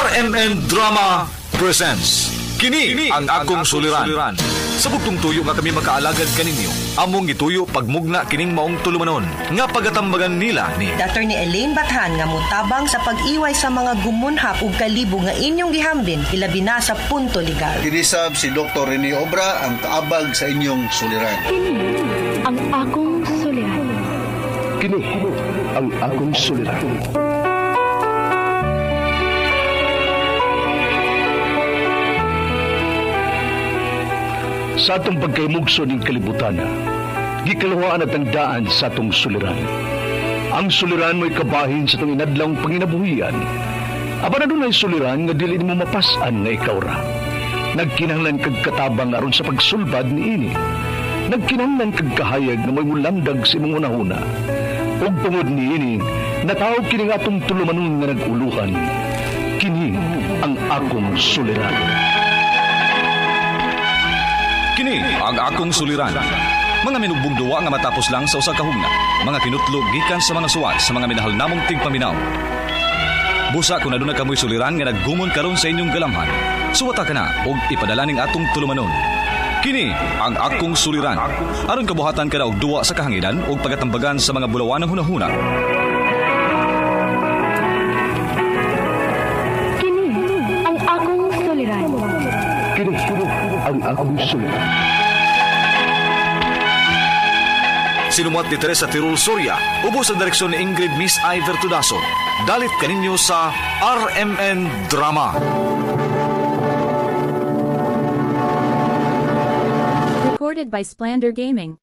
RMN Drama presents Kini ang akong suliran. Sa bugtong tuyo nga kami makaalagad kaninyo, among gituyo pagmugna kining maong tulumanon nga pagatambagan nila ni Dr. ni Elaine Bathan nga mutabang sa pag-iway sa mga gumunhap ug kalibo nga inyong gihambin ilabi na sa punto legal. Kinisab si Dr. Rene Obra ang kaabag sa inyong suliran. Kini ang akong suliran. Kini ang akong suliran. Sa atong pagkaymugso ng kalibutan, gikalawaan at ang daan sa atong suliran. Ang suliran mo'y kabahin sa itong inadlang panginabuhian. Aba na doon ay suliran nga dili mo mapasan nga ikaw ra. Nagkinahanglan kag katabang aron sa pagsulbad ni ini. Nagkinahanglan kag kahayag na may mulandag sa imong unahuna. Ug tungod ni ini, natawag kini nga atong tulumanon nga naguluhan. Kini ang akong suliran. Kini ang akong suliran. Mga minugbong duwa nga matapos lang sa usa ka hugna. Mga kinutlog gikan sa mga suwat sa mga minahal namong tigpaminaw. Busa kung aduna kamoy suliran nga naggumon karon sa inyong galamhan, suwata ka na og ipadala ning atong tulumanon. Kini ang akong suliran. Aron kabuhatan ka na og duwa sa kahanginan og pagatambagan sa mga bulawan ng hunahuna. Kini ang akong suliran. Kini ang akong suliran. Sinumuat ni Teresa Tirul Soria, ubos sa direksyon ni Ingrid Miss Iver Tudaso. Dalit kaninyo sa RMN Drama. Recorded by Splander Gaming.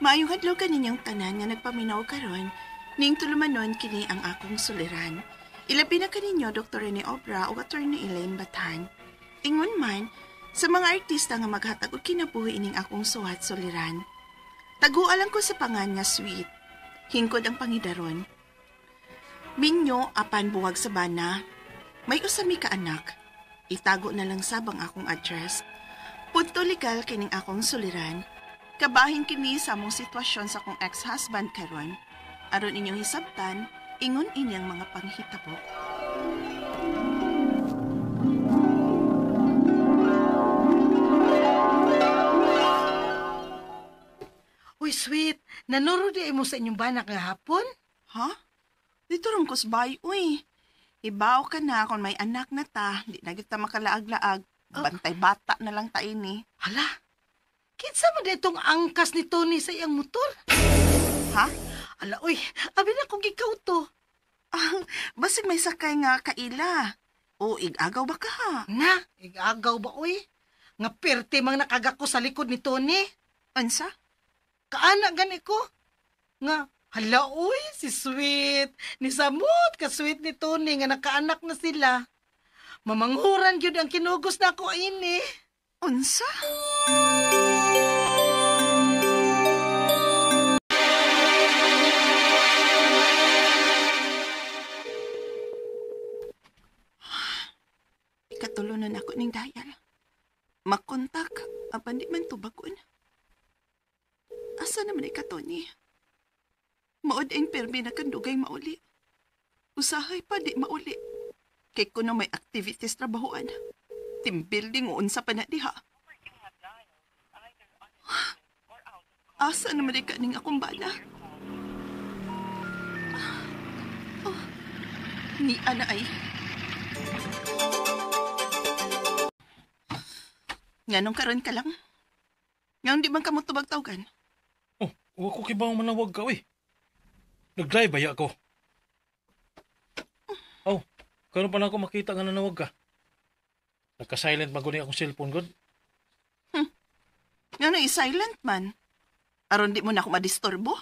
Maayong hadlaw kaninyong tanan nga nagpaminaw karon, ning tulumanon kini ang akong suliran. Ilabi na kaninyo Dr. Rene Obra o Attorney Elaine Bathan. Ingon man, sa mga artista nga maghatag og kinabuhi ining akong suwat suliran. Tagualan ko sa pangan nga Sweet. Hingkod ang pangidaron. Minyo apan buwag sa bana. May usami ka anak. Itago na lang sabang akong address. Punto legal kining akong suliran. Kabahin kini sa among sitwasyon sa akong ex-husband karon. Aron inyong hisabtan, ingon inyang mga panghitabo. Uy, Sweet, nanuro di mo sa inyong banak nga hapon? Ha? Dito rin ko sabay, uy. Ibaw ka na kung may anak na ta, di na kita makalaag-laag. Bantay bata na lang ta ini. Hala, kinsa mo ditong angkas ni Tony sa iyang motor? Ha? Ala, uy, abi na kung ikaw to. Basig may sakay nga kaila. O igagaw ba ka ha? Na, igagaw ba, uy? Nga perte mang nakagako sa likod ni Tony. Ansa? Kaana gani ko. Nga, hala, uy, si Sweet. Ni Samot ka Sweet ni Tony nga nakaanak na sila. Mamanghuran yun ang kinugos na ako ini. Unsa? Ikatulunan ako ning dayal. Makontak, apan di man tubagon. Asa naman ika, Tony? Maod ang permi na kandugay mauli. Usahay pa di mauli. Kay kuno may activities trabahoan. Team building o unsa pa na diha. Asa naman ika ning akong bana? Oh, ni ana ay. Nganong karon ka lang? Ngayon di man ka mo tubag-tawgan? Huwag ko kibang manawag ka, eh. Nag-drive baya ako. Karon pa na ako makita nga nanawag ka. Nagka-silent maguni akong cellphone, God. Nga i-silent man. Aron di mo na ako madisturbo?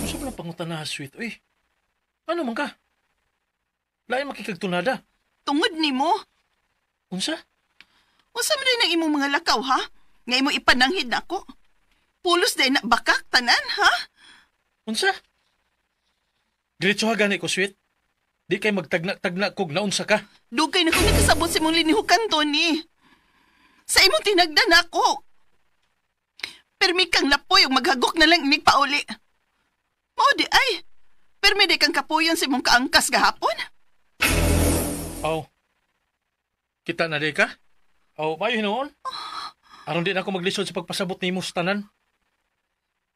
Gusto mo lang pangutan na, Sweet, eh. Ano man ka? Lain makikagtunada. Tungod ni mo. Unsa? Unsa man din ang imong mga lakaw, ha? Nga imo ipananghid na ako. Pulos din na bakak, tanan, ha? Unsa? Diretso ha gani ko, Sweet. Di kay magtagna-tagna kog naunsa ka. Dugay na kung nakasabot si mong linihukan, Tony. Sa imong tinagdan ako. Permi kang lapoy o maghagok na lang inig pauli. Mao di ay. Permi di kang kapuyon si mong kaangkas gahapon. Aw. Kita na di ka? Aw, mayo hinoon? Aron din ako maglisod sa pagpasabot ni mo sa tanan.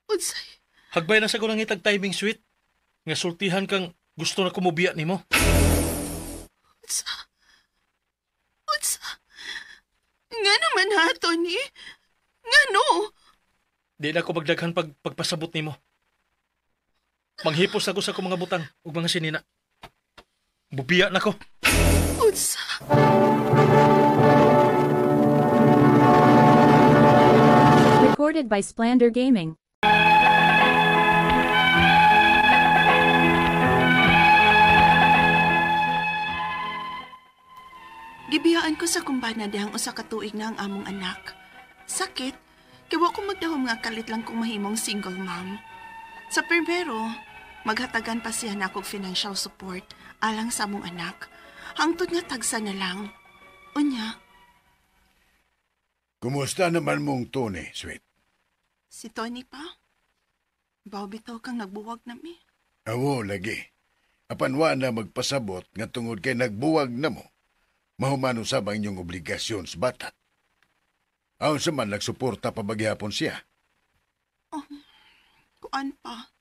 Unsay? Hagbay na sa ko ng itag timing sweet. Nga sultihan kang gusto na kumubiya ni mo. Unsa? Nga naman ha, Tony? Nga no? Di na ako magdaghan pagpasabot ni mo. Manghipos ako sa akong mga butang ug mga sinina. Bubiya na ko. Unsa? Recorded by Splander Gaming. Gibiyaan ko sa kumbana dihang usa ka tuig na ang among anak. Sakit, kaya wa ko magdahom nga kalit lang kung mahimong single mom. Sa primero, maghatagan pa siya na akong financial support alang sa among anak. Hangtod nga tagsa na lang. Unya, Kumusta naman mong Tony, sweet? si Tony pa? Baw bitaw kang nagbuwag na mi. Awo, lagi. Apanwa na magpasabot nga tungod kay nagbuwag na mo. Mahuman usab ang inyong obligasyon sa bata. Ayon sa man nagsuporta pa bagyapon siya. Kuan pa?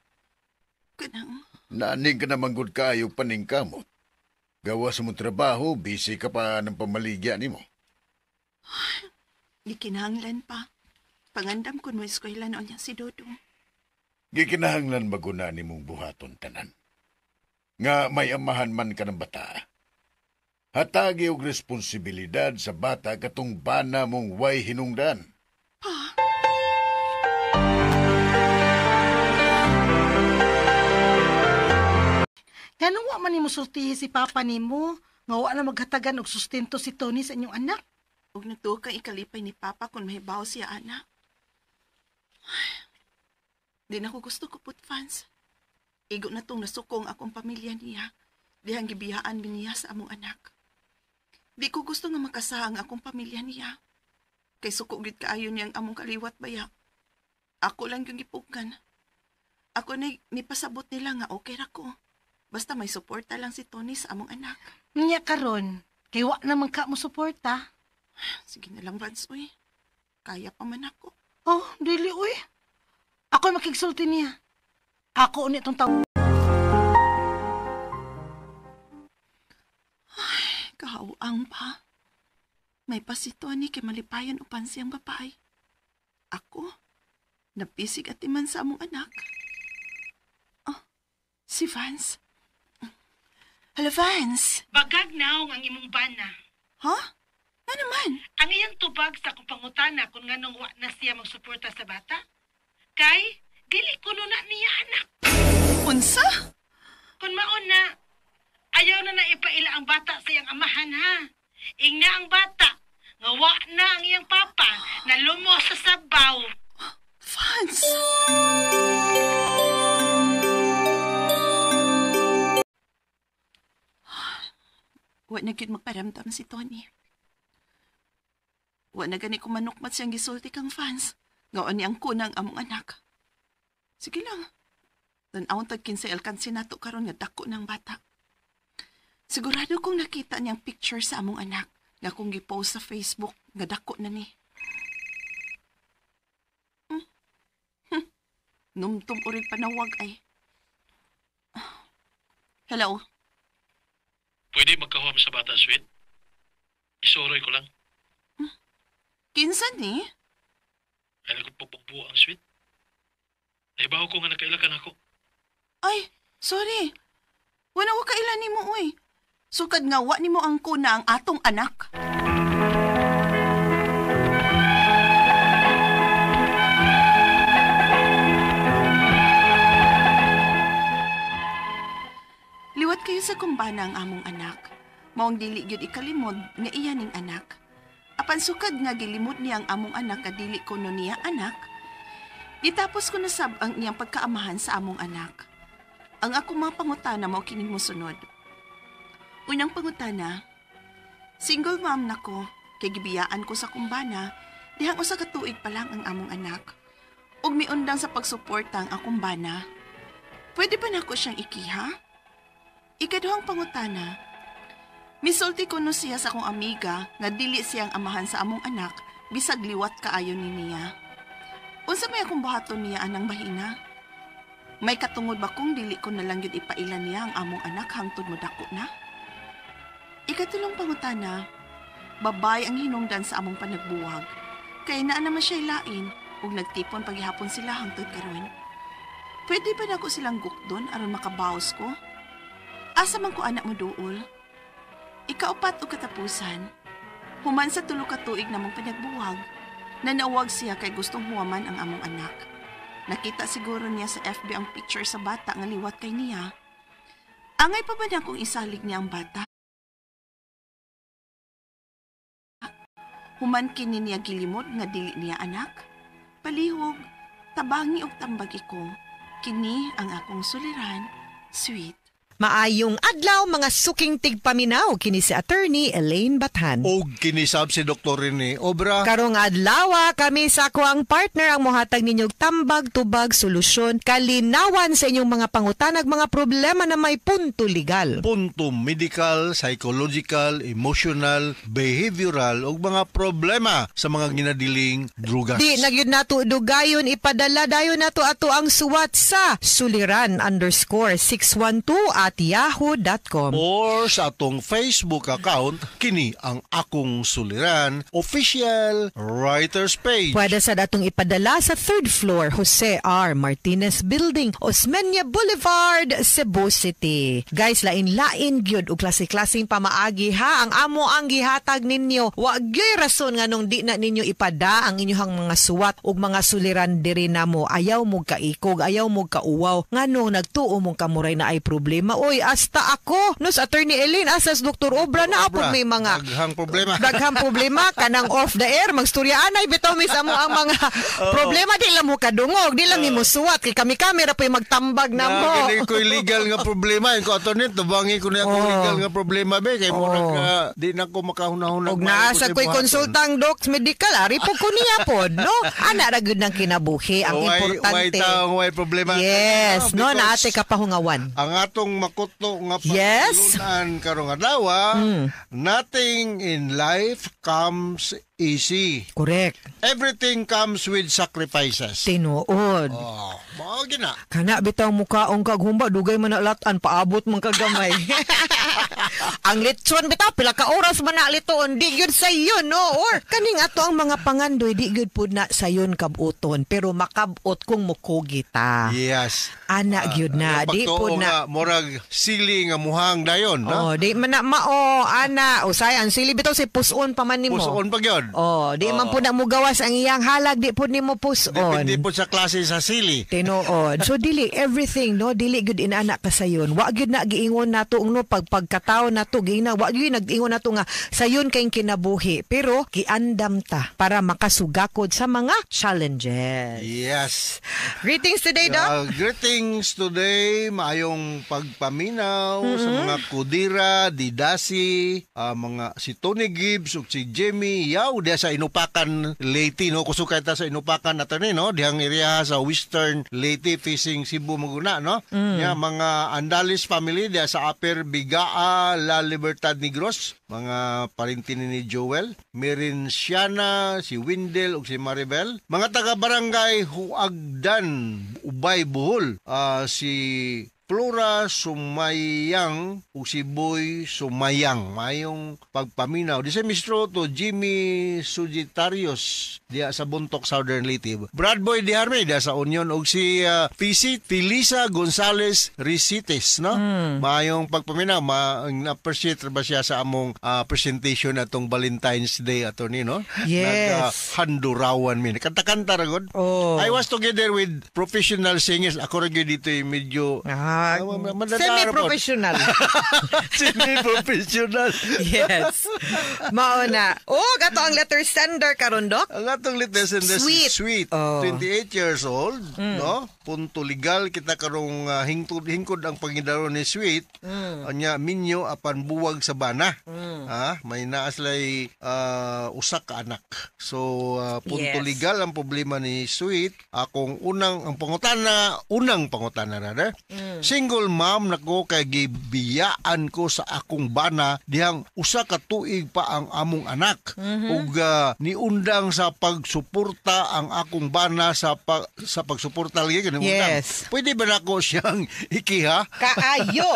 Kanang, Naaning ka naman gud kaayo paningkamot. Gawa sa mong trabaho, busy ka pa ng pamaligya nimo. di kinahanglan pa. Pangandam ko mo eskwela noon niya si Dodong. Gikinahanglan maguna nimong buhaton tanan. Nga may amahan man ka ng bata. Hatagi og responsibilidad sa bata katong bana mong way hinungdan. Ganun wa man nimo sultihi si Papa nimo, nga wa na maghatagan og sustento si Tony sa inyong anak. Huwag nagtuo kang ikalipay ni Papa kung mahibaw siya, anak. Di na ko gusto ko put fans. Igo na tong nasukong akong pamilya niya. Dihang gibiyaan mi niya sa among anak. Di ko gusto nga makasahang akong pamilya niya. Kay sukugid kaayo niyang among kaliwat baya. Ako lang yung gipugan. Ako na nipasabot nila nga okay ra ko. Basta may suporta lang si Tony sa among anak. Niya karon, kay wa naman ka mo suporta. Sige na lang, Vance, uy. Kaya pa man ako. Oh, dili uy. Ako makigsulti niya. Ako ulit tong tao. Kahawang pa. May pasito ni kay malipayan upan siyang babae. Ako, napisig at iman sa among anak. Si Vance. Hello, Vance. Bagag naong ang imong bana. Ha? Nga naman? Ang iyang tubag sa akong pangutana kung nganong wa na siya magsuporta sa bata. Kay, dili kuno na niya anak. Unsa? Kung maon na, ayaw na naipaila ang bata sa iyang amahan ha. Ingna ang bata, nga wa na ang iyang papa na lumo sa sabaw. Vance! Wa na gyud magparamdam si Tony. Wa na gani kumanukmat siyang gisulti kang fans. Ngaon ni ang kunang among anak. Sige lang. Tan-awon tag kinsa alkansi nato karon nga dako ng bata. Sigurado kong nakita niyang picture sa among anak nga kung gipost sa Facebook nga dako na ni. Numtum urig panawag ay. Hello? Pwede magkahuam sa bata, sweet? Isoroy ko lang. Kinsa ni? Ay nagpapagbuo ang sweet. Naibaw ko nga nakailakan ako. Ay, sorry. Wala ko kailan ni mo, uy. Sukad nga wa ni mo ang kuna ang atong anak. Liwat kayo sa kumbana ang among anak. Maong dili gyud ikalimod nga iya ning anak. Apan sukad nga gilimod niya ang among anak nga dili kuno niya anak. Gitapos ko na sab ang iyang pagkaamahan sa among anak. Ang ako mga pangutana mao kining mosunod. Unang pangutana, single mom na ko, kay gibiyaan ko sa kumbana, dihang usa ka tuig pa lang ang among anak. Ug miundang sa pagsuporta ang akong bana. Pwede ba nako siyang ikiha? Ikaduhang pangutana, misulti ko no siya sa akong amiga nga dili siyang amahan sa among anak bisag liwat kaayo ni niya. Unsa may akong buhaton niya anang bahina? May katungod ba kung dili ko na lang yun ipailan niya ang among anak hangtod mo dako na? Ikatulong pangutana, babay ang hinungdan sa among panagbuwag. Kaya naa naman siya lain ug nagtipon paghihapon sila hangtod karon. Pwede ba nako silang gukdon aron makabawas ko? Asa man ko anak mo duol? Ikaupat o katapusan, human sa 3 ka tuig namong panagbuwag, nanawag siya kay gustong huwaman ang among anak. Nakita siguro niya sa FB ang picture sa bata nga liwat kay niya. Angay pa ba na kung isalig niya ang bata? Human kini niya gilimod nga dili niya anak? Palihog, tabangi og tambagi ko. Kini ang akong suliran, Sweet. Maayong adlaw mga suking tigpaminaw kini si Attorney Elaine Bathan. O kinisab si Dr. Rene Obra. Karong adlaw kami sa ako ang partner ang mohatag ninyong tambag, tubag, solusyon, kalinawan sa inyong mga pangutanag, mga problema na may punto legal. Punto medical, psychological, emotional, behavioral o mga problema sa mga ginadiling drugas. Di nagyud nato dugayon ipadala dayon nato ato ang suwat sa suliran_612@yahoo.com or sa atong Facebook account, kini ang akong suliran official writers page. Pwede sa datong ipadala sa 3rd floor Jose R. Martinez Building, Osmeña Boulevard, Cebu City. Guys, lain-lain gyud og klase-klaseng pamaagi ha ang amo ang gihatag ninyo. Wa gyud rason nga nung di na ninyo ipada ang inyong mga suwat ug mga suliran diri namo. Ayaw mo kaikog, ayaw mo kauwaw nganong nagtuo mong kamuray na ay problema. Oy, hasta ako nos Attorney Elaine asas Dr. Obra na apod may mga daghang problema. Daghang problema kanang off the air magstoryaanay bitaw mis amo ang mga problema di lang mo kadungog, di lang nimo suwat kay kami kamera pa magtambag namo. Dili ko illegal nga problema ko attorney tubangi ko na ako illegal nga problema be kay mura di na ko makahunahon og naasa ko'y konsultang docs medical ari po ko niya pod no ana ra gud nang kinabuhi ang importante. Way problema. Yes, no naate kapahungawan. Ang atong makuto nga yes karong adlaw, nothing in life comes easy. Correct. Everything comes with sacrifices. Tinuod. Mao gina. Kana bitaw mukaong kaghumba dugay man nalatan paabot man kagamay. Ang litson bitaw pila ka oras man na litoon di gyud sayon no or kaning ato ang mga pangandoy di gyud pud na sayon kabuton pero makabot kung mukogita. Yes. Ana gyud na di pud na murag sili nga muhang dayon no. Di man na mao ana usay ang sili bitaw si puson pa man nimo. Puson pa gyud. Di man pud na mo gawas ang iyang halag di pud nimo puson. Depende pud sa klase sa sili. Tinuod. So dili everything no dili gyud inana ka sayon. Wa gyud na giingon nato no pagkataw nato gina wa gyud nag-ingon nato nga sayon kay kinabuhi pero giandam ta para makasugakod sa mga challenges. Yes. Greetings today, Doc. Greetings today. Maayong pagpaminaw sa mga Kudira, Didasi, mga si Tony Gibbs ug si Jimmy Yaw diya sa Inupakan, Leyte no. Kusukay ta sa Inupakan nato ni no, dihang area sa Western Leyte facing Cebu Maguna no. Ya mga Andalis family diya sa Upper Bigaa, La Libertad Negros, mga parintin ni Joel, Merinciana, si Windel ug si Maribel, mga taga-barangay Huagdan, Ubay, Bohol, si Flora Sumayang o si Boy Sumayang. Mayong pagpaminaw. Di sa mistro to Jimmy Sugitarios diya sa Buntok, Southern Leyte. Brad Boy Diharme diya sa Union o si Felisa Gonzales Risites. No? Mayong pagpaminaw. Na-appreciate ba siya sa among presentation atong Valentine's Day attorney, no? Yes. Nag-handurawan min. Kanta-kanta ragod. I was together with professional singers. Ako rin dito medyo Semi-professional. Semi-professional. Yes. Mao na. Gato ang letter sender karon, Dok. Ang atong letter sender si Sweet. 28 years old, no? Punto legal kita karong hingkod ang pangidaro ni Sweet. Anya minyo apan buwag sa bana. May naaslay usa ka anak. So punto legal ang problema ni Sweet. Akong unang pangutana na. Single mom nako kay gibiyaan ko sa akong bana dihang usa ka tuig pa ang among anak. Ug niundang sa pagsuporta ang akong bana sa pagsuporta lagi kanang yes. Pwede ba nako siyang ikiha? Kaayo.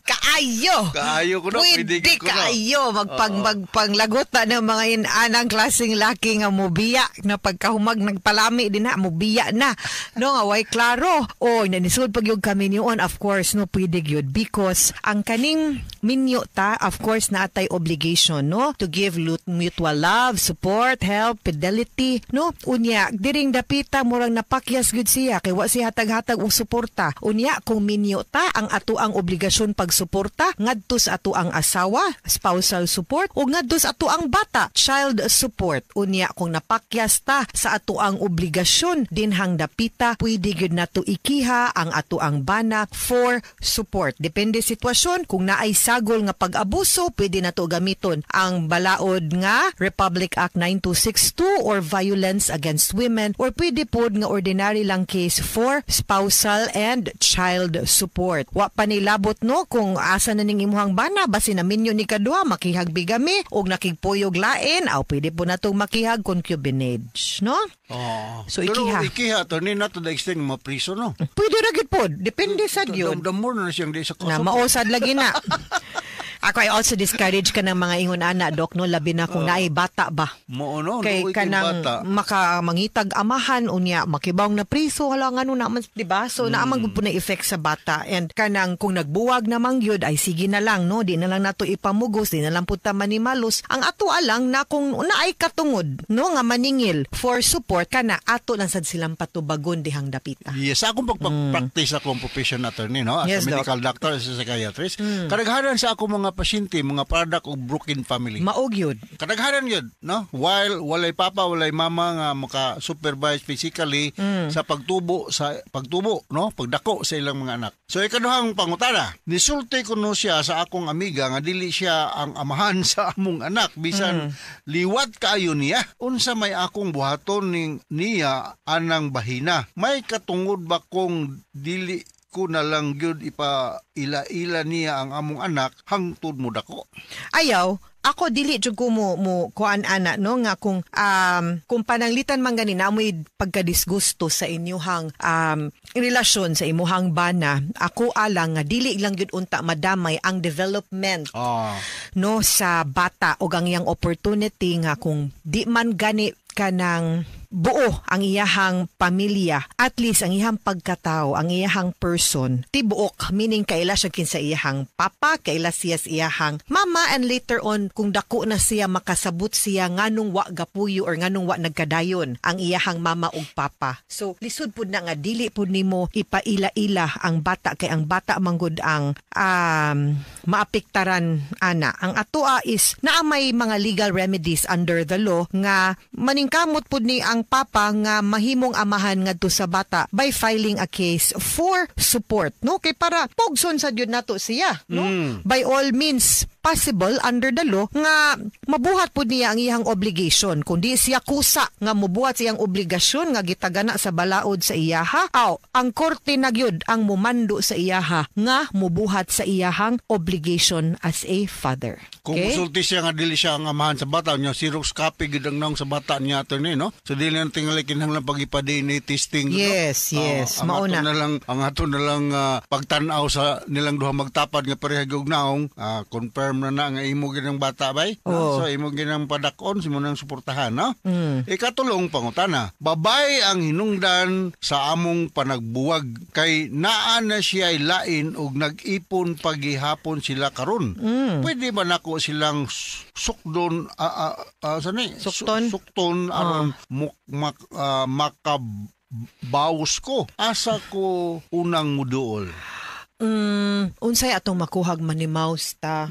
Kaayo ko na. Pwede kaayo. Magpanglagot na ng mga inanang klaseng laki nga mubiya na pagkahumag nagpalami din na mubiya na. No nga way klaro. Nanisod pag yung kami niyon, of course, no, pwede yun. Because ang kaning minyo ta, of course, na atay obligation, no? To give mutual love, support, help, fidelity, no? Unya, diring dapita, murang napakyas good siya, kay wa siya hatag-hatag og suporta. Unya, kung minyo ta, ang ato ang obligasyon pagsuporta, ngadto sa ato ang asawa, spousal support, o ngadto sa ato ang bata, child support. Unya, kung napakyas ta sa ato ang obligasyon, dinhang dapita, pwede gyud nato ikiha ang ato ang bana for support. Depende sitwasyon, kung naay sagol nga pag-abuso, pwede nato gamiton ang balaod nga Republic Act 9262 or violence against women, or pwede pod nga ordinary lang case for spousal and child support. Wa pa nilabot, no, kung asa na ning imuhang bana, basi na minyo ni kadua makihag bigami og nakigpuyog lain, pwede po natong makihag concubinage, no? So pero ikiha to ni nato da extend mo priso, no? Pwede ra gid pod, depende sa gyud. Damdam na siyang di sa kaso. Na mausad lagi na. Ako ay also discourage ka ng mga ingon ana, Dok, no, labi na kung naay bata ba. Kay kanang mangitag amahan unya makibawng na priso hala ngano naman, di ba? So naamang gud po na effect sa bata, and kanang kung nagbuwag namang gyud ay sige na lang, no, di na lang nato ipamugos, di na lang pud ta manimalos. Ang ato alang na kung naay katungod, no, nga maningil for support kana ato lang sad silang patubagon dihang dapita. Yes, akong pagpa-practice akong profession attorney, no, as yes, a medical doctor, as a psychiatrist. Kadaghanan sa akong mga pasyente, mga product of broken family. Maog yun. Kadaghanan yun, no? While walay papa, walay mama nga maka-supervise physically sa pagtubo, no? Pagdako sa ilang mga anak. So, ikaduhang pangutana, nisulti ko no siya sa akong amiga nga dili siya ang amahan sa among anak. Bisan liwat kaayo niya. Unsa may akong buhaton niya anang bahina. May katungod ba kung dili ko na lang gyud ipa-ila-ila niya ang among anak hangtod mo dako? Ayaw. Ako dili jud ko mo kuan ana, no, nga kung pananglitan man gani namoy pagkadisgusto sa inyuhang relasyon sa imuhang bana, ako alang nga dili lang gyud unta madamay ang development no sa bata o ang iyang opportunity nga kung di man gani kanang buo ang iyahang pamilya, at least ang iyahang pagkatao, ang iyahang person, tibuok, meaning kaila siya kinsa iyahang papa, kaila siya iyahang mama, and later on, kung dako na siya, makasabot siya nganong wa gapuyo or nganong wa nagkadayon ang iyahang mama ug papa. So, lisod pud na nga, dili pud nimo ipaila-ila ang bata, kay ang bata manggod ang maapektaran ana. Ang atoa is, naamay mga legal remedies under the law nga maningkamot pud ni ang papa nga mahimong amahan ngadto sa bata by filing a case for support, no, kay para pugson sa gyud nato siya, no, by all means possible under the law nga mabuhat pud niya ang iyang obligation. Kundi siya kusa nga mobuhat siyang obligasyon nga gitagana sa balaod sa iyaha, ang korte na gyud ang mumando sa iyaha nga mobuhat sa iyahang obligation as a father. Kung musulti siya nga dili siya ang amahan sa bata, niya Xerox copy gid ang nang sa bata niya ato ni, no, so dili na tingali kinahanglan pag-ipa-DNA testing. Yes, yes, mauna ang ato na lang pagtan-aw sa nilang duha magtapad nga pareha gyud naong confirm na nga imo ginang bata bay. So imo ginang padakon simo nang suportahan, no? Ikatulong pangutana, babay ang hinungdan sa among panagbuwag kay naa na siya lain og nag-ipon paghihapon sila karon. Pwede ba nako silang sukdon sukton aron bawas ko. Asa ko unang muduol. Unsay atong makuhag manimaus ta.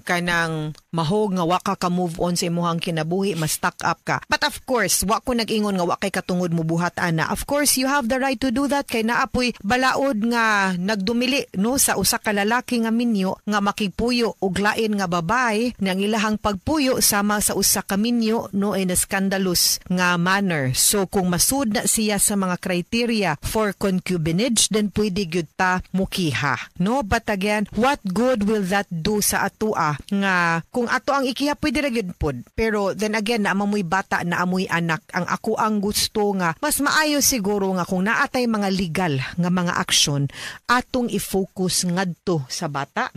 Kanang mahog nga wa ka move on sa imuhang kinabuhi, mas stuck up ka. But of course, wa ko nag-ingon nga wa kay katungod mo buhat ana. Of course, you have the right to do that kay naapoy balaod nga nagdumili no sa usa ka lalaki nga minyo nga makigpuyo og lain nga babay nang ilahang pagpuyo sama sa usa ka minyo no in a scandalous nga manner. So kung masud na siya sa mga criteria for concubinage, then pwede gyud ta mukiha, no? But again, what good will that do sa atua nga kung ato ang ikiha pwede ra gyud pod. Pero then again, na amoy bata, na amoy anak, ang ako ang gusto nga mas maayo siguro nga kung naatay mga legal nga mga aksyon atong i-focus ngadto sa bata.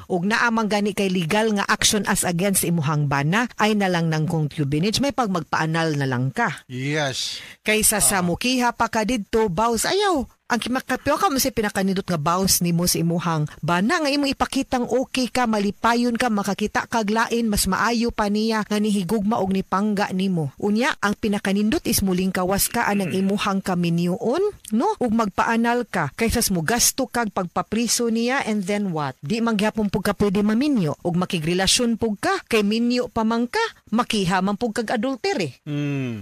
Ug naa man gani kay legal nga action as against imuhang bana ay na lang ng concubinage, may pag magpaanal na lang ka. Yes. Kaysa sa mukiha pa ka didto, baws ayaw. Ang kimakapyo ka mo sa pinakanindot nga bounce ni mo sa imuhang bana nga imong ipakitang okay ka, malipayon ka, makakita kag lain, mas maayo pa niya nga nihigugma og nipangga nimo. Unya, ang pinakanindot is muling kawas ka anang imuhang kaminyoon, no? Ug magpaanal ka kaysa mo gasto kag pagpapriso niya and then what? Di mangyapon pug ka pwede maminyo ug makigrelasyon pug ka kay minyo pa man ka, makiha man pug kag adultery.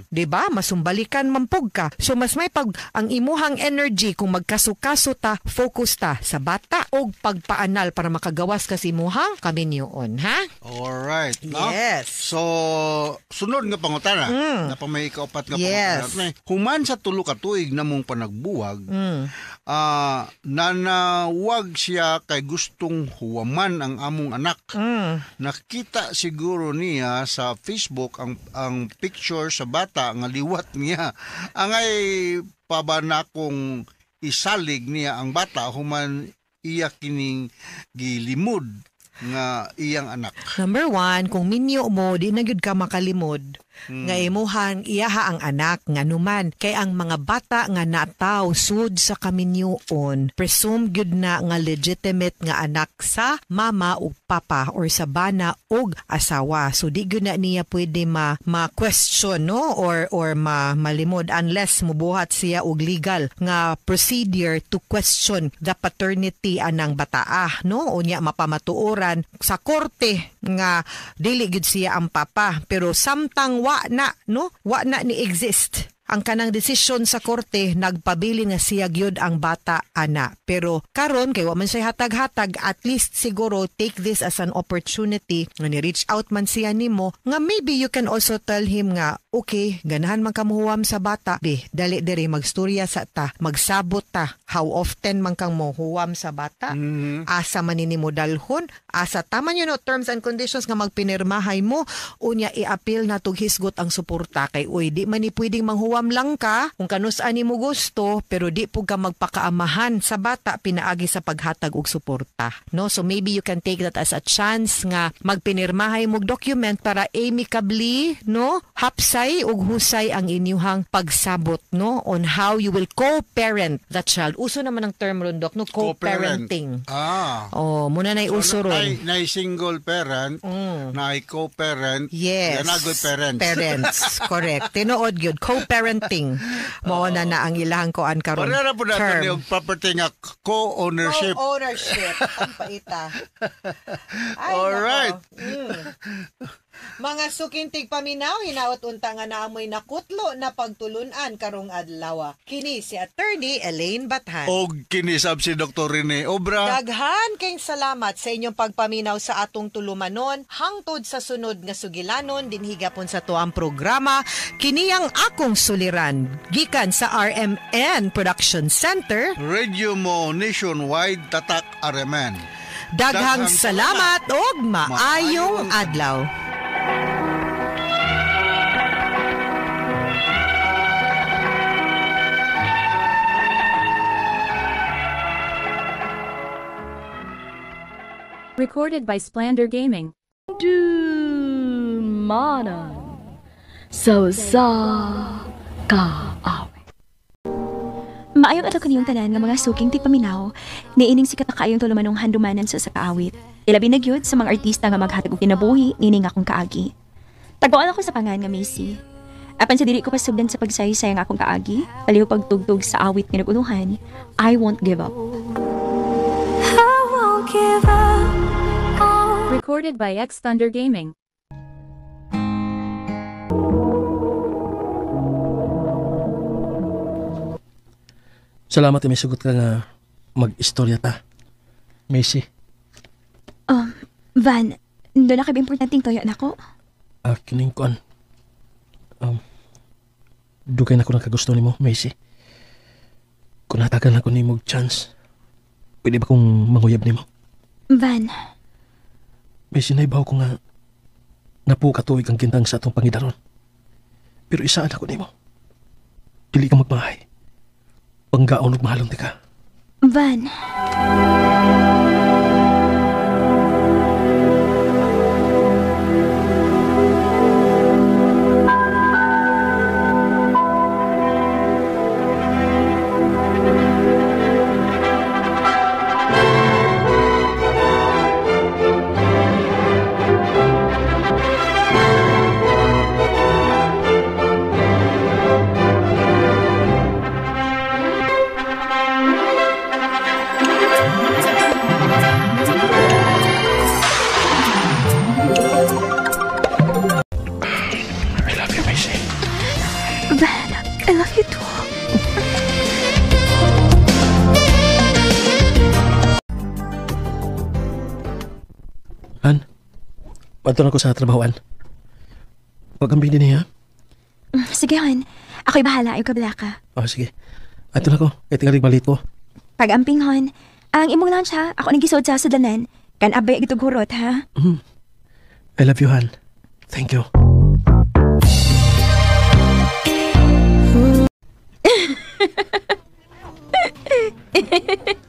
Diba? Masumbalikan man pug ka. So mas may pag ang imuhang energy kung magkaso-kaso ta, focus ta sa bata o pagpaanal para makagawas kasi muhang kaminyoon, ha? Alright. No? Yes. So, sunod nga pangutana, na pa may kaupat nga yes. pangutana. Human sa tulo ka tuig na mong panagbuwag, nanawag siya kay gustong huwaman ang among anak. Nakita siguro niya sa Facebook ang picture sa bata nga liwat niya. Angay pa ba na kung isalig niya ang bata human iya kining gilimod nga iyang anak. Number 1, kung minyo mo, di na gyud ka makalimod. Nga imuhang iyaha ang anak nga numan kay ang mga bata nga nataw sud sa kaminyoon presume gyud na nga legitimate nga anak sa mama ug papa or sa bana ug asawa. So di gyud na niya pwede ma-question no or malimod unless mubuhat siya og legal nga procedure to question the paternity anang bataa no unya mapamatuoran sa korte nga dili gyud siya ang papa pero samtang wa na ni exist ang kanang desisyon sa korte nagpabilin nga siya gyud ang bata ana. Pero karon kay wa man siya hatag-hatag, at least siguro take this as an opportunity nga ni-reach out man siya nimo nga maybe you can also tell him nga okay, ganahan man ka muhuwam sa bata. Dali diri magstorya sa ta, magsabot ta. How often man kang muhuwam sa bata? Asa man nimo dalhon? Asa taman yun terms and conditions nga magpinirmahay mo unya i-appeal na tug hisgot ang suporta kay uy di man ni pwedeng manghuwam lang ka kung kanus-an nimo gusto pero di pug ka magpakaamahan sa bata pinaagi sa paghatag og suporta. No, so maybe you can take that as a chance nga magpinirmahay mo document para amicably no hapsay ug husay ang inyuhang pagsabot no on how you will co-parent the child. Uso naman ang term ron dok no co-parenting. Muna nay uso ron. Nay single parent, nay co-parent, yes. Nagoy parents. Parents, correct. Tinuod gyud co-parenting. Mao na ang ilahang koan karon. Para po natin yung property nga co-ownership. Co-ownership. Ang paita. Alright. Mga sukintig paminaw, hinaot unta nga naamoy nakutlo na pagtulunan karong adlaw. Kini si Attorney Elaine Bathan. Og kinisab si Dr. Rene Obra. Daghan kayong salamat sa inyong pagpaminaw sa atong tulumanon hangtod sa sunod nga sugilanon dinhi gapon sa tuang programa. Kini ang akong suliran gikan sa RMN Production Center. Radio mo nationwide tatak RMN. Daghang salamat og maayong adlaw. Recorded by Splander Gaming. Dumanan sa kaaw. Maayong ato kaniyong tanan nga mga suking tigpaminaw, niining sikat na kaayong tulumanong handumanan sa kaawit. Ilabi na gyud sa mga artista nga maghatag og kinabuhi nining akong kaagi. Tagpuan ako sa pangan nga Macy. Apan sa dili ko pasugdan sa pagsaysay ang akong kaagi, paliw pagtugtog sa awit nga nag-uluhan, I won't give up. Recorded by X Thunder Gaming. Salamat may sugot ka nga mag-istorya ta. Macy. Van, doon na kayo importanteng toyo na ko. Kining kuan. Dugay na ko ng kagusto ni mo, Macy. Kung natagan ako ni mo chance, pwede ba kong manguyab ni mo? Van. Macy, naibaw ko nga napukatuig ang gintang sa atong pangidaron. Pero isaan ako ni mo. Dili ka magmahay. Panggaon ug mahalon ti ka. Van. Pantunan ko sa trabahoan. Pag-ambing din niya. Sige, hon. Ako'y bahala. Ayaw kabila ka. Sige. Ato na ko. Kaya tingalig malit ko. Pag-amping, hon. Ang imong lunch, ha? Ako nagisod sa sudanan. Kan abay itong hurot, ha? I love you, Han. Thank you.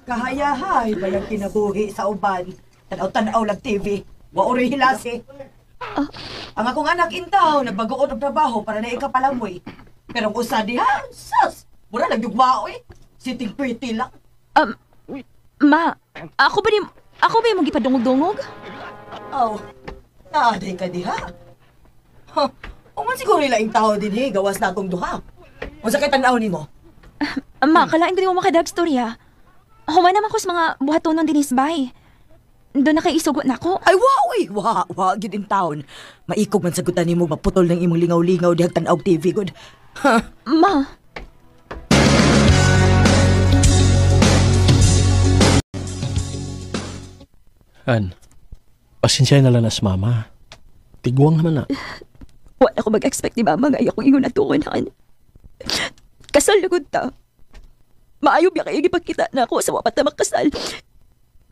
Kahayahay ba yung kinabuhi sa uban? Tanaw-tanaw lang TV. Wauri hilasi. Ang akong anak intaw, nagbagoon og trabaho para na ikapalamoy. Pero ang usa diha, sas! Mura nagyugmao eh. Sitting pretty lang. Ma, ako ba yung gipadungog-dungog? Naaday ka diha. Uman siguro ilaing tao din gawas na atong duha. Unsa kay tanaw nimo? Ma, kalain ko di mo makadag storya. Human naman ko sa mga buhatonon din isbay. Doon na kay isugot na ko. Ay, wow, gid in town. Maikog man sagutan nimo maputol ng imong lingaw-lingaw dihag tan-aw TV good. Ma. Han, pasensya na lang as mama. Tiguang naman na. Wala ako mag-expect ni mama nga akong ingon na tuon, Han. Kasal na gud ta. Maayo biya kayo gipagkita na ako sa wapat na makasal.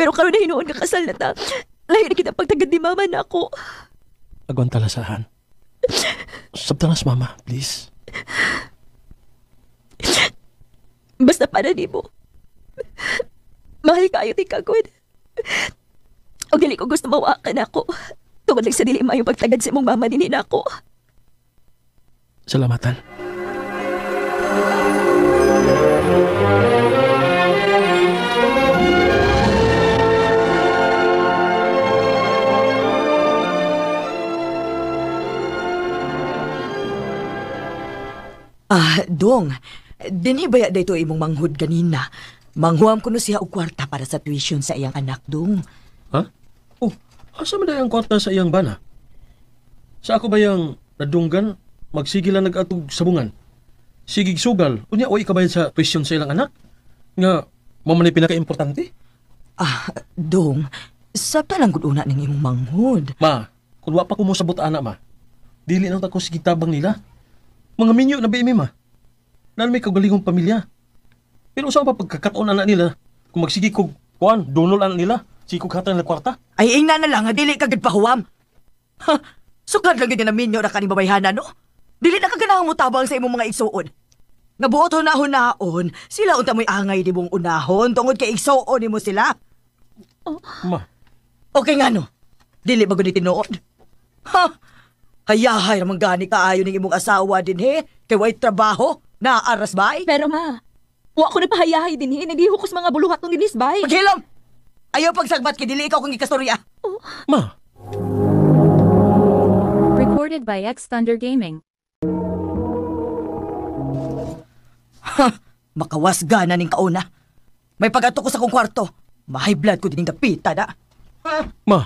Pero karon na hinuon ka kasal na ta. Lahi na kita pagtagad ni mama na ako. Agwan talasahan. Sabtanas mama, please. Basta para di mo. Mahal kayo ti kagod. O dili ko gusto mawakan ako. Tungod lang sa dili mayong pagtagad sa mong mama ninin ako. Salamatan. Dong, dinibaya dito imong manghud kanina. Manghuam ko no siya og kwarta para sa tuition sa iyang anak, Dong. Ha? Asa man ang kwarta sa iyang bana? Sa ako ba yung nadunggan, magsige lang nag-atog sabungan? Sigig sugal, unya o ikabayad sa tuition sa ilang anak? Nga, mamanay pinaka-importante? Dong, sabta lang gud una ning imong manghud. Ma, kung wa pa ko mo sabot ana, ma, dili nang tako sige tabang nila. Mga minyo na ba ma? Nan may kagalingong pamilya. Pero saan pa pagkakataon anak nila? Kung magsige kog kuan, donol anak nila, sige kog hatan na kwarta. Ay, ingna na lang, dili kagad pahuwam. Sugad lang yun na minyo na kaning babayhana, no? Dili na kaganahang mo tabang sa imong mga igsuon. Nga buot hunahon-naon, sila unta mo'y angay di mong unahon, tungod kay igsuon ni mo sila. Ma. Okay nga, no? Dili ba gunit tinuod? Hayahay ramang gani kaayo ng imong asawa din, he? Kay way trabaho, naaras bay? Pero ma, wa ko na pahayahay din, he? Nagihukos mga buluhat ng dinisbay. Maghilom! Ayaw pagsagbat kay dili ikaw kung ikastorya. Ma. Recorded by X Thunder Gaming. Makawasga na ning kauna. May pagato ko sa kong kwarto. Mahay blood ko din kapita na. Ma.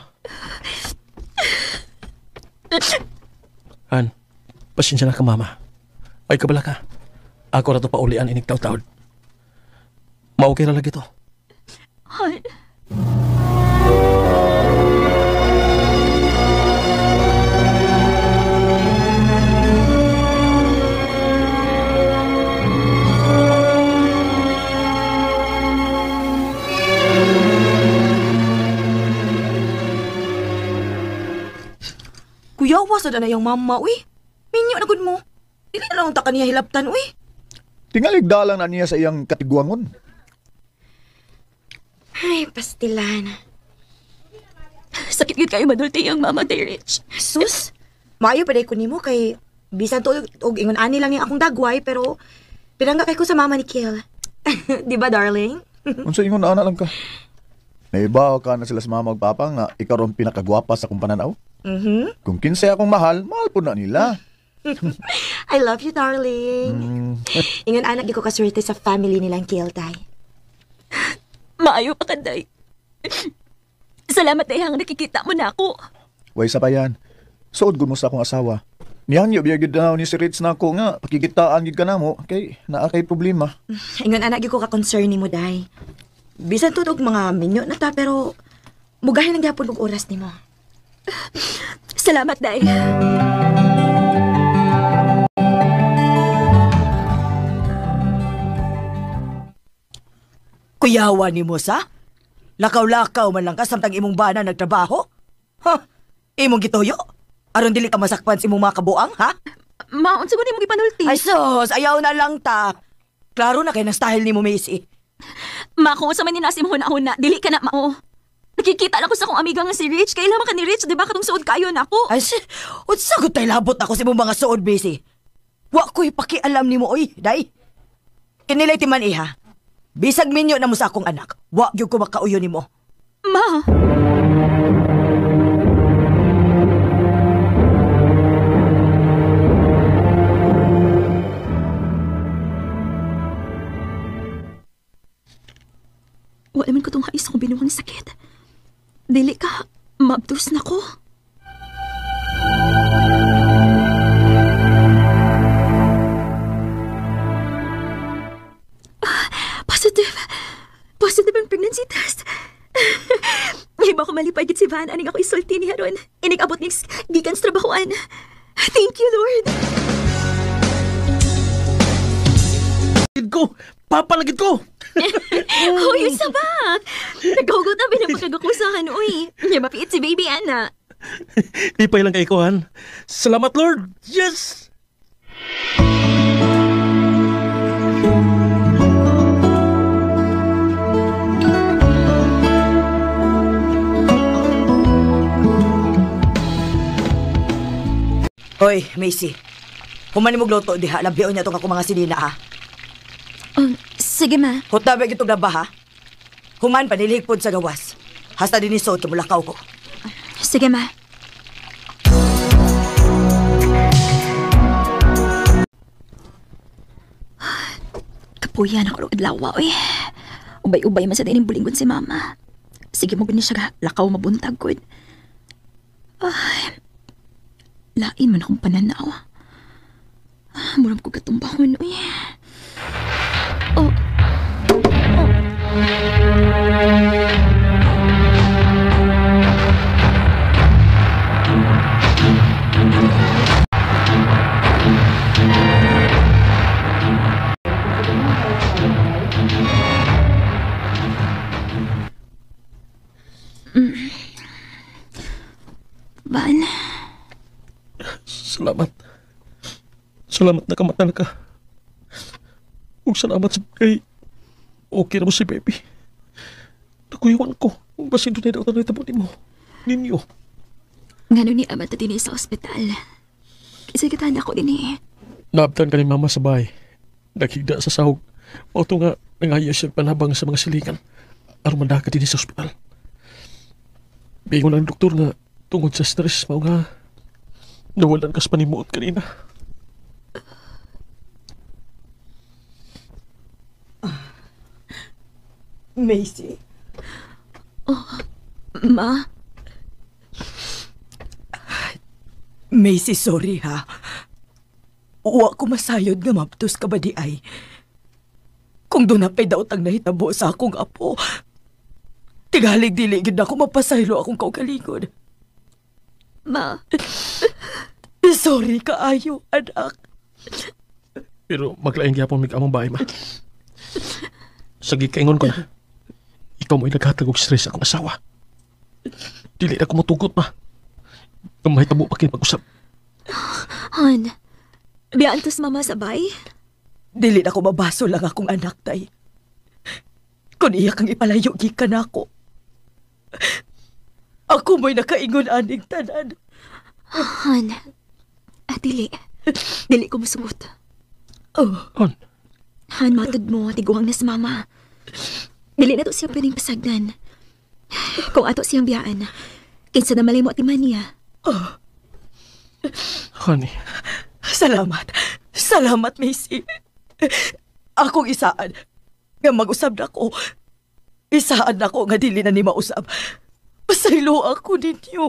Han, pasensya na ka, mama. Ay, kabala ka. Ako na to paulian inig taw-taod. Maukay na lagi to. Han. Kuyawa sa na yung mama, uy. Minyo na gud mo. Dili na lang ta kaniya hilaptan, uy. Tingalig dalang na niya sa iyang katiguangon. Ay, pastilan. Sakit yun kayo madulti yung mama, day Rich. Sus, maayo pa day ko nimo kay bisan to og ingon ani lang yung akong dagway pero pinangga kay ko sa mama ni Kiel. Di ba, darling? Unsa ingon na lang ka? Naibaw ka na sila sa mama ug papa nga ikaw ron pinakagwapa sa kong pananaw? Kung kinsay akong mahal, mahal po na nila. I love you, darling. Ingon anak ko kaswerte sa family nilang Kiel, tay. Maayo pa ka, day. Salamat na ihang nakikita mo na ako. Way sa pa yan. Suod gud mo sa akong asawa. Niyangyo biyagid na ni si Ritz na ako nga pakikitaan gid ka na mo kay naa kay problema. Ingon anak ko ka concern nimo, day. Bisan tudog mga minyo na ta pero mugahin ang gyapon og oras nimo. Salamat, day. Kuyawa ni mo sa? Lakaw-lakaw man lang ka samtang imong bana nagtrabaho? Ha? Imong gituyo? Aron dili ka masakpan sa imong mga kabuang, ha? Maon siguro imong gipanulti. Ay sus, ayaw na lang ta. Klaro na kay ng style ni mo, Macy. Ma, kung sa man ninasim huna-huna, dili ka na mao. Nakikita lang ko sa kong amiga nga si Rich. Kailangan ka ni Rich, di ba katong suod kayo na ako? Ay, unsagot tayo labot ako sa imong mga suod, Macy. Wa ko'y pakialam ni mo, oy, day. Kinilay ti man iha. Bisag minyo na mo sa akong anak. Wa gyud ko makauyo nimo. Ma. Wala man ko itong hais kong binuwang sakit. Dili ka, mabdus na ko. Positive ang pregnancy test. Iba ko malipay gid si Van, aning ako isulti ni Haron. Inig abot ni gikan sa trabahoan. Thank you, Lord. Gid ko! Papalagid ko! Hoy, sabak! Naghugot na pinapagkagukusahan, uy. Niya mapiit si baby, Ana. Ipay lang kay Kuhan. Salamat, Lord! Yes! Hoy, Macy. Human mo gluto diha, labion niya itong ako mga sinina, ha? Sige, ma. Hutabag itong laba, ha? Human, paniligpod sa gawas. Hasta din isot, kamulakaw ko. Sige, ma. Kapuyan ako adlaw, uy. Ubay-ubay man sa dining bulingon si mama. Sige mo gani siya, lakaw mabuntag ko. Ay, lain man akong pananaw. Muram ko katumbahon, uy. Oh. Van. Salamat. Salamat na kamatan ka. Huwag salamat sa kay okay na mo si baby. Nakuyawan ko. Kung basin doon na daw tanay tabunin mo. Ninyo. Nga ni amat na din sa ospital. Kasi kita na ako din eh. Naabtan ka ni mama sa bahay. Naghigda sa sahog. O ito nga, nangayas siya panabang sa mga silingan. Arumanda ka din sa ospital. Bingon ang doktor nga tungod sa stress mo nga nawalan ka sa panimuot kanina. Macy. Ma? Macy, sorry ha. Uwa ko masayod nga maptos ka ba di ay. Kung doon na pa'y daw tang nahitabo sa akong apo, tigalig-diligid na ako mapasaylo akong kaugaligod. Ma? Sorry kaayo, anak. Pero maglaing gyapon mig among bahay, ma. Sige, kaingon ko na. Ikaw mo'y naghatag og stress akong asawa. Dili na ko matugot, ma. Kamay tabo pa pag-usap. Han, biyaan tos mama sabay? Dili na ko mabaso lang akong anak, tay. Kung iya kang ipalayo, gikan ako. Ako mo'y nakaingon aning tanan. Han, dili. Dili ko masugot. Han? Han, matod mo, tiguang na sa mama. Dili na to siya pwedeng pasagdan. Kung ato siyang biyaan, kinsa na malay mo atiman niya. Honey. Salamat. Salamat, Macy. Akong isaan nga mag-usab na ko. Isaan na ko nga dili na ni mausab. Pasaylo ako ninyo.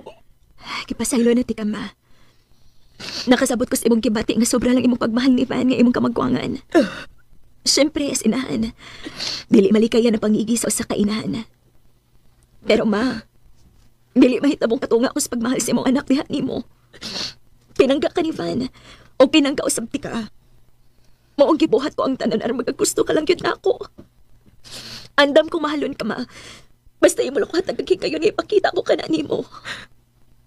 Kipasaylo na ti ka, ma. Nakasabot ko sa imong kibati nga sobra lang imong pagmahal ni Van nga imong kamagwangan. Siyempre, as inahan, dili malikaya na pangigi sa usa ka inahan. Pero ma, dili mahitabong katunga ko sa pagmahal sa imong anak diha nimo. Pinangga ka ni Van, o pinangga usab ti ka. Maong gibuhat ko ang tanan aron magagusto ka lang yun na ako. Andam kong mahalon ka, ma. Basta imo lang ko hatag kayo nga ipakita ko ka na nimo.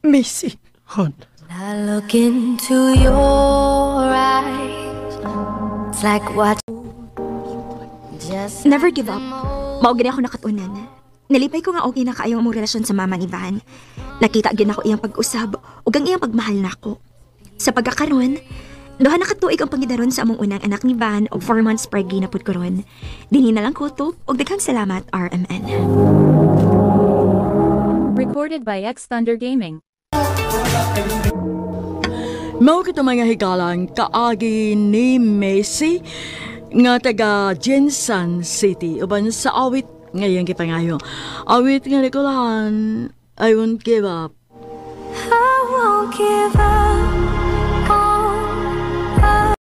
Macy. Han. I look into your eyes. It's like what just never give up. Mao gani ako nakatunan. Nalipay ko nga okay na kaayo ang relasyon sa mama ni Van. Nakita gyud ako iyang pag-usab ug ang iyang pagmahal nako. Sa pagkakaron, duha na katuig ang pangidaron sa among unang anak ni Van ug 4 months pregi na pud karon. Dinhi na lang kutob ug daghang salamat RMN. Recorded by X Thunder Gaming. Mao kita mga higalang kaagi ni Macy nga taga Jensen City uban sa awit ngayon kipangayo. Awit nga Nicolan, I won't give up. I won't give up.